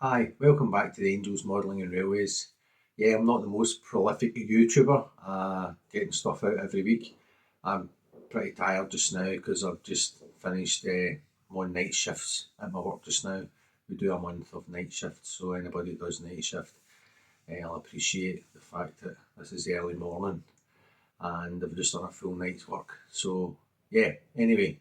Hi, welcome back to the Angels Modelling and Railways. Yeah, I'm not the most prolific YouTuber, getting stuff out every week. I'm pretty tired just now because I've just finished, I'm on night shifts at my work just now. We do a month of night shifts, so anybody that does night shift, I'll appreciate the fact that this is early morning and I've just done a full night's work. So yeah, anyway,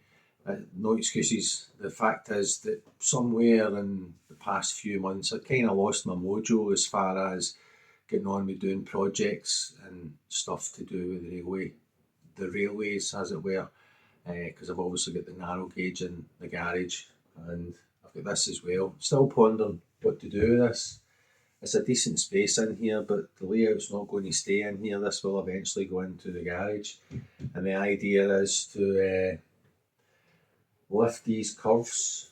no excuses. The fact is that somewhere in the past few months I kind of lost my mojo as far as getting on with doing projects and stuff to do with the railways as it were, because I've obviously got the narrow gauge in the garage and I've got this as well. Still pondering what to do with this. It's a decent space in here, but the layout's not going to stay in here. This will eventually go into the garage, and the idea is to lift these curves.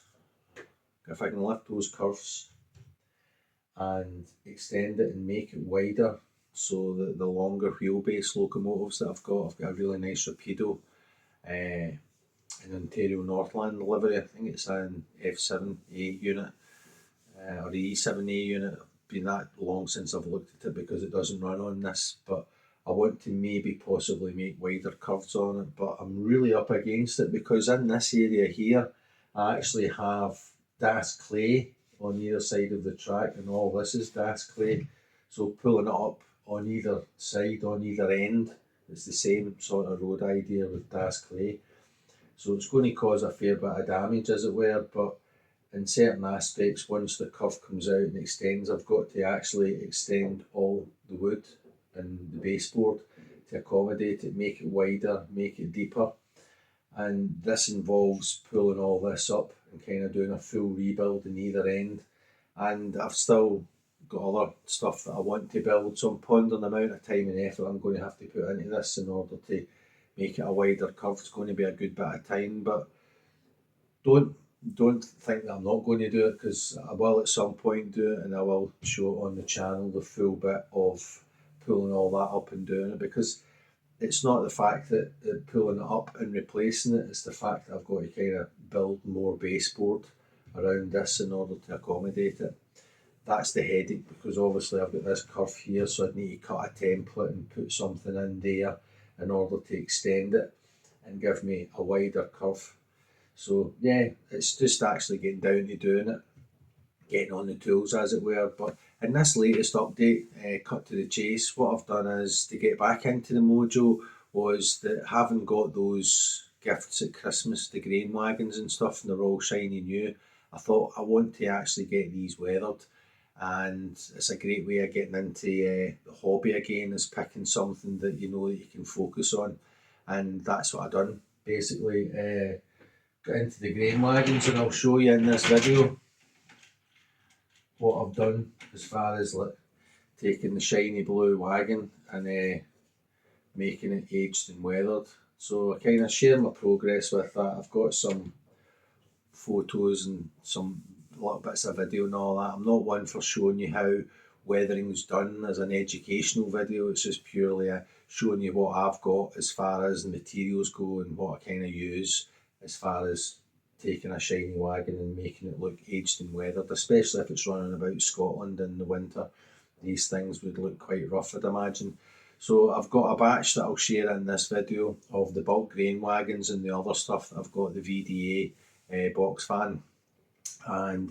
If I can lift those curves and extend it and make it wider, so that the longer wheelbase locomotives that I've got a really nice Rapido, an Ontario Northland livery. I think it's an F7A unit or the E7A unit. Been that long since I've looked at it because it doesn't run on this, but I want to maybe possibly make wider curves on it, but I'm really up against it because in this area here I actually have Das clay on either side of the track, and all this is Das clay, so pulling it up on either side, on either end, it's the same sort of road idea with Das clay, so it's going to cause a fair bit of damage as it were. But in certain aspects, once the curve comes out and extends, I've got to actually extend all the wood and the baseboard to accommodate it, make it wider, make it deeper. And this involves pulling all this up and kind of doing a full rebuild in either end. And I've still got other stuff that I want to build, so I'm pondering the amount of time and effort I'm going to have to put into this in order to make it a wider curve. It's going to be a good bit of time, but don't think that I'm not going to do it, because I will at some point do it, and I will show it on the channel, the full bit of pulling all that up and doing it, because it's not the fact that pulling it up and replacing it, it's the fact that I've got to kind of build more baseboard around this in order to accommodate it. That's the headache, because obviously I've got this curve here, so I'd need to cut a template and put something in there in order to extend it and give me a wider curve. So yeah, it's just actually getting down to doing it, getting on the tools as it were. But in this latest update, cut to the chase, what I've done is to get back into the mojo was that having got those gifts at Christmas, the grain wagons and stuff, and they're all shiny new, I thought I want to actually get these weathered. And it's a great way of getting into the hobby again, is picking something that you know that you can focus on. And that's what I've done basically. Got into the grain wagons, and I'll show you in this video what I've done as far as like taking the shiny blue wagon and making it aged and weathered. So I kind of share my progress with that. I've got some photos and some little bits of video and all that. I'm not one for showing you how weathering's done as an educational video. It's just purely showing you what I've got as far as the materials go and what I kind of use as far as taking a shiny wagon and making it look aged and weathered, especially if it's running about Scotland in the winter. These things would look quite rough, I'd imagine. So I've got a batch that I'll share in this video of the bulk grain wagons and the other stuff. I've got the VDA box fan and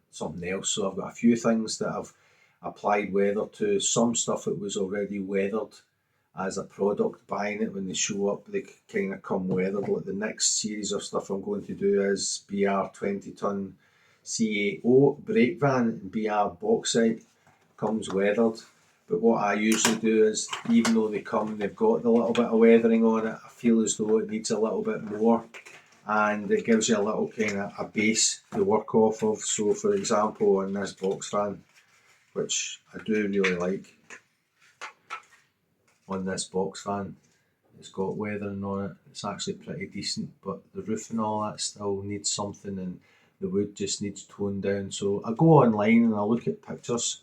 something else. So I've got a few things that I've applied weather to. Some stuff that was already weathered as a product, buying it when they show up, they kind of come weathered. Like the next series of stuff I'm going to do is BR 20 ton CAO brake van and BR bauxite, comes weathered. But what I usually do is, even though they come, they've got the little bit of weathering on it, I feel as though it needs a little bit more, and it gives you a little kind of a base to work off of. So for example, on this box fan, which I do really like, on this box fan, it's got weathering on it, it's actually pretty decent, but the roof and all that still needs something, and the wood just needs toned down. So I go online and I look at pictures.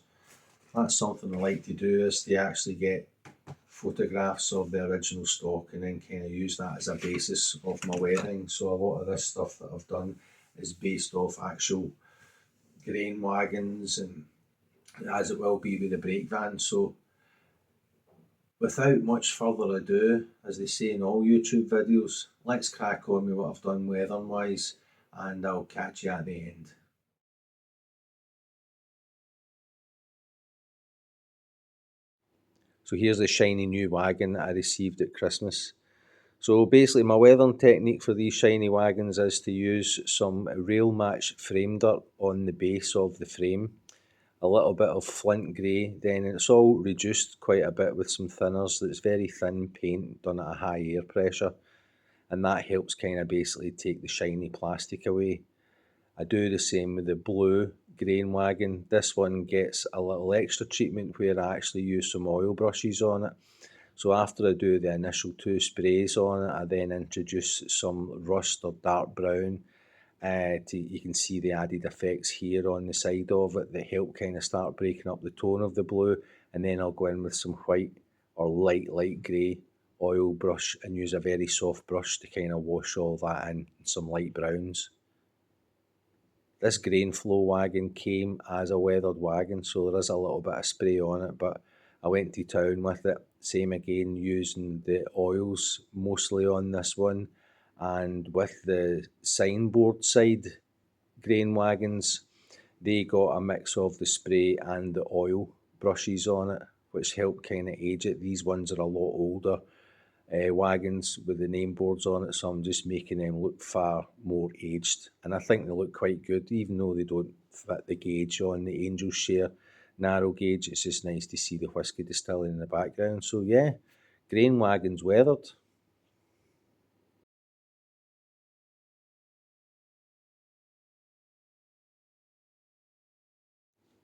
That's something I like to do, is to actually get photographs of the original stock and then kind of use that as a basis of my weathering. So a lot of this stuff that I've done is based off actual grain wagons, and as it will be with the brake van. So without much further ado, as they say in all YouTube videos, let's crack on with what I've done weathering wise, and I'll catch you at the end. So here's the shiny new wagon that I received at Christmas. So basically my weathering technique for these shiny wagons is to use some rail match frame dirt on the base of the frame, a little bit of flint grey, then it's all reduced quite a bit with some thinners. That's very thin paint done at a high air pressure, and that helps kind of basically take the shiny plastic away. I do the same with the blue grain wagon. This one gets a little extra treatment where I actually use some oil brushes on it. So after I do the initial 2 sprays on it, I then introduce some rust or dark brown. You can see the added effects here on the side of it that help kind of start breaking up the tone of the blue, and then I'll go in with some white or light grey oil brush and use a very soft brush to kind of wash all that in, some light browns. This grain flow wagon came as a weathered wagon, so there is a little bit of spray on it, but I went to town with it. Same again, using the oils mostly on this one. And with the signboard side grain wagons, they got a mix of the spray and the oil brushes on it, which help kind of age it. These ones are a lot older wagons with the name boards on it, so I'm just making them look far more aged, and I think they look quite good even though they don't fit the gauge on the Angel Share narrow gauge. It's just nice to see the whisky distilling in the background. So yeah, grain wagons weathered.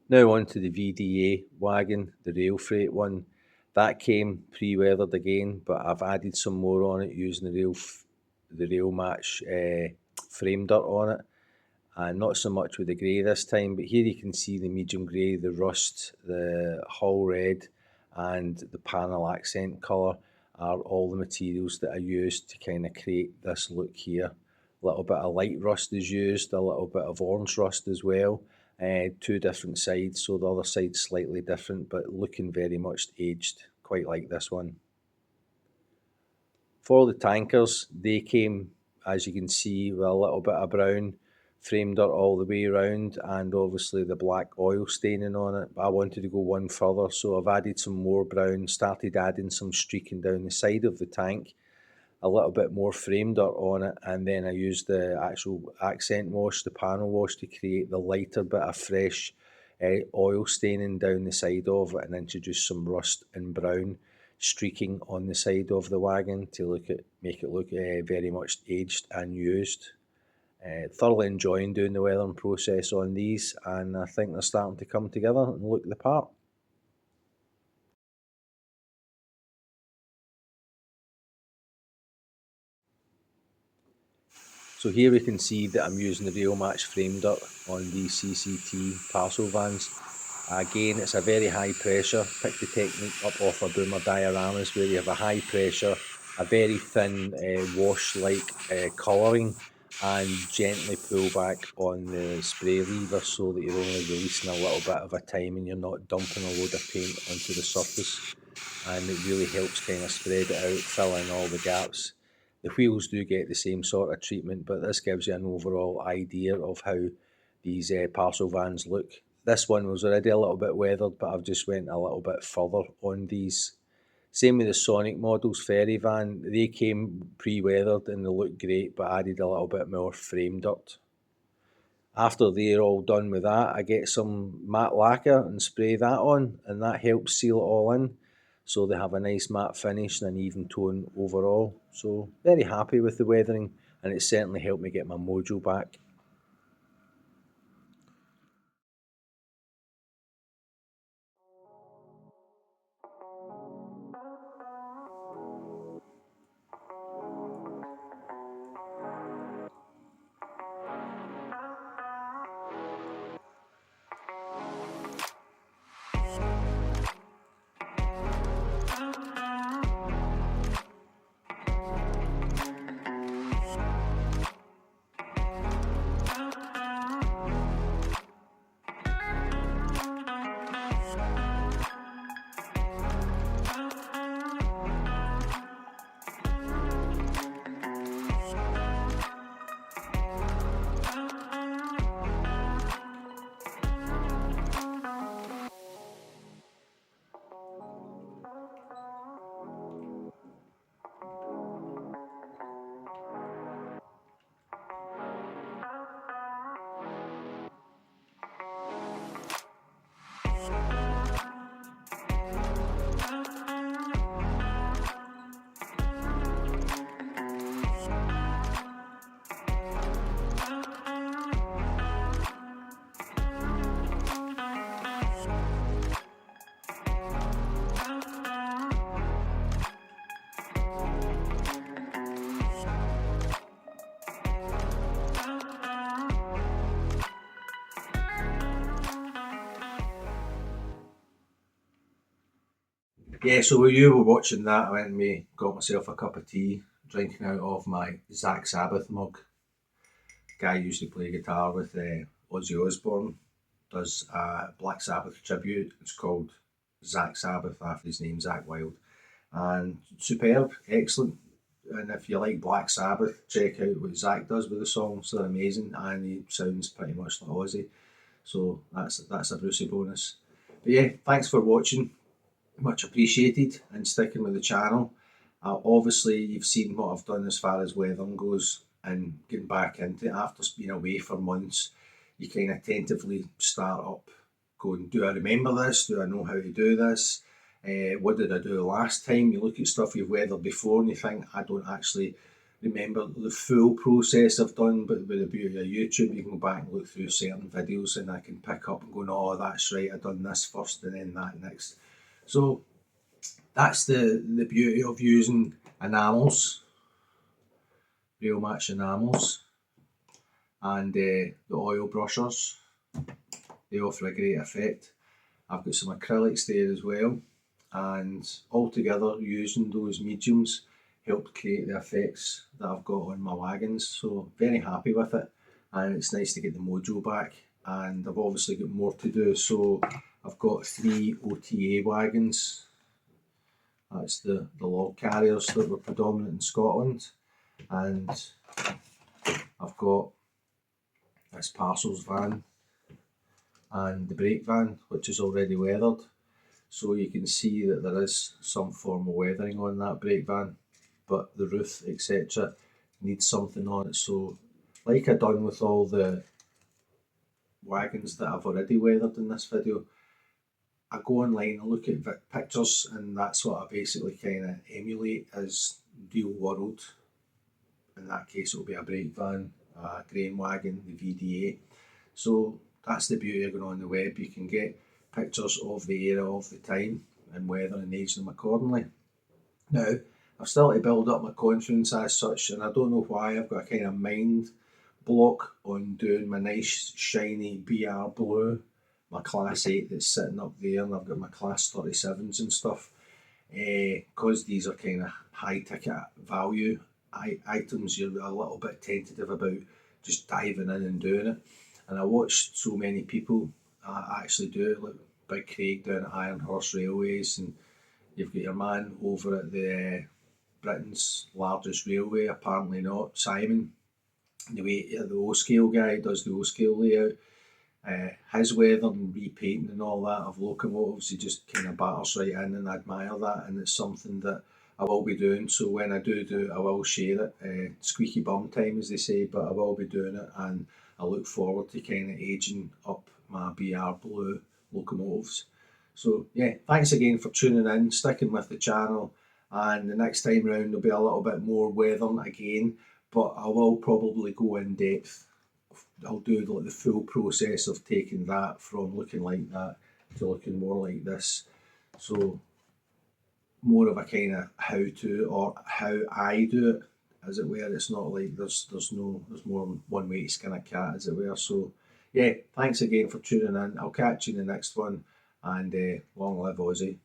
Now on to the VDA wagon, the rail freight one. That came pre-weathered again, but I've added some more on it using the rail match frame dirt on it, and not so much with the grey this time. But here you can see the medium grey, the rust, the hull red, and the panel accent colour are all the materials that I used to kind of create this look here. A little bit of light rust is used, a little bit of orange rust as well. 2 different sides, so the other side's slightly different, but looking very much aged, quite like this one. For the tankers, they came, as you can see, with a little bit of brown frame dirt all the way around, and obviously the black oil staining on it. But I wanted to go one further, so I've added some more brown, started adding some streaking down the side of the tank, a little bit more frame dirt on it, and then I used the actual accent wash, the panel wash, to create the lighter bit of fresh oil staining down the side of it, and introduce some rust and brown streaking on the side of the wagon to make it look very much aged and used. Thoroughly enjoying doing the weathering process on these, and I think they're starting to come together and look the part. So here we can see that I'm using the rail match frame dirt on these CCT parcel vans. Again, it's a very high pressure. Pick the technique up off of Boomer dioramas, where you have a high pressure, a very thin wash-like colouring, and gently pull back on the spray lever so that you're only releasing a little bit of a time and you're not dumping a load of paint onto the surface. And it really helps kind of spread it out, fill in all the gaps. The wheels do get the same sort of treatment, but this gives you an overall idea of how these parcel vans look. This one was already a little bit weathered, but I've just went a little bit further on these. Same with the Sonic models ferry van. They came pre-weathered and they look great, but added a little bit more frame dirt. After they're all done with that, I get some matte lacquer and spray that on, and that helps seal it all in, so they have a nice matte finish and an even tone overall. So very happy with the weathering, and it certainly helped me get my mojo back. yeah, so while you were watching that, I went and got myself a cup of tea, drinking out of my Zach Sabbath mug. Guy used to play guitar with Ozzy Osbourne, does a Black Sabbath tribute. It's called Zach Sabbath after his name, Zach Wild. And superb, excellent. And if you like Black Sabbath, check out what Zach does with the songs. They're amazing, and he sounds pretty much like Ozzy. So that's a Brucey bonus. But yeah, thanks for watching. Much appreciated, and sticking with the channel. Obviously, you've seen what I've done as far as weathering goes, and getting back into it after being away for months. You kind of tentatively start up going, do I remember this? Do I know how to do this? What did I do last time? You look at stuff you've weathered before and you think, I don't actually remember the full process I've done, but with the beauty of YouTube, you can go back and look through certain videos and I can pick up and go, oh, that's right, I've done this first and then that next. So that's the beauty of using enamels, real match enamels, and the oil brushers. They offer a great effect. I've got some acrylics there as well, and altogether using those mediums helped create the effects that I've got on my wagons. So very happy with it, and it's nice to get the mojo back. And I've obviously got more to do, so I've got 3 OTA wagons. That's the log carriers that were predominant in Scotland, and I've got this parcels van and the brake van, which is already weathered. So you can see that there is some form of weathering on that brake van, but the roof, etc., needs something on it. So like I've done with all the wagons that I've already weathered in this video, I go online and look at pictures, and that's what I basically kind of emulate as real world. In that case, it'll be a brake van, a grain wagon, the VDA. So that's the beauty of going on the web. You can get pictures of the era of the time and weather and age them accordingly. Now, I've still to build up my confidence as such, and I don't know why I've got a kind of mind block on doing my nice shiny BR blue, my class 8 that's sitting up there, and I've got my class 37s and stuff. Because these are kind of high ticket value items, you're a little bit tentative about just diving in and doing it. And I watched so many people actually do it, like Big Craig down at Iron Horse Railways, and you've got your man over at the Britain's largest railway, apparently not, Simon, the way the O-scale guy does the O-scale layout. His weather and repainting and all that of locomotives, he just kind of batters right in, and I admire that, and it's something that I will be doing. So when I do it, I will share it. Squeaky bum time, as they say, but I will be doing it, and I look forward to kind of aging up my BR Blue locomotives. So yeah, thanks again for tuning in, sticking with the channel, and the next time round there'll be a little bit more weathering again, but I will probably go in depth. I'll do like the full process of taking that from looking like that to looking more like this. So more of a kind of how to, or how I do it, as it were. It's not like there's more than one way to skin a cat, as it were. So yeah, thanks again for tuning in. I'll catch you in the next one, and long live Aussie.